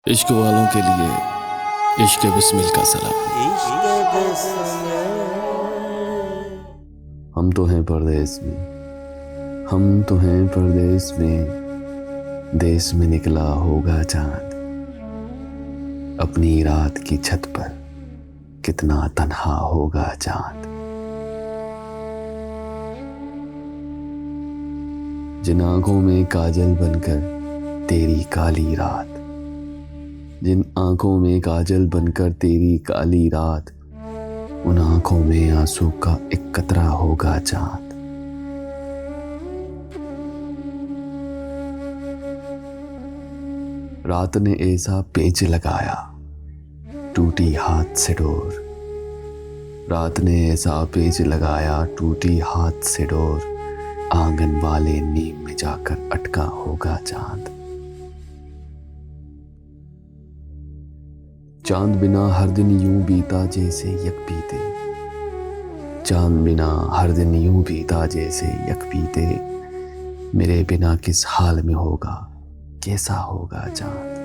इश्क वालों के लिए इश्क बिस्मिल का सलाम। हम तो हैं परदेस में, हम तो हैं परदेस में, देश में निकला होगा चांद। अपनी रात की छत पर कितना तन्हा होगा चांद। जिन आंखों में काजल बनकर तेरी काली रात, जिन आंखों में काजल बनकर तेरी काली रात, उन आंखों में आंसू का एक कतरा होगा चांद। रात ने ऐसा पेच लगाया टूटी हाथ से डोर, रात ने ऐसा पेच लगाया टूटी हाथ से डोर, आंगन वाले नीम में जाकर अटका होगा चांद। चांद बिना हर दिन यूं बीता जैसे यक बीते, चांद बिना हर दिन यूं बीता जैसे यक बीते, मेरे बिना किस हाल में होगा, कैसा होगा चांद।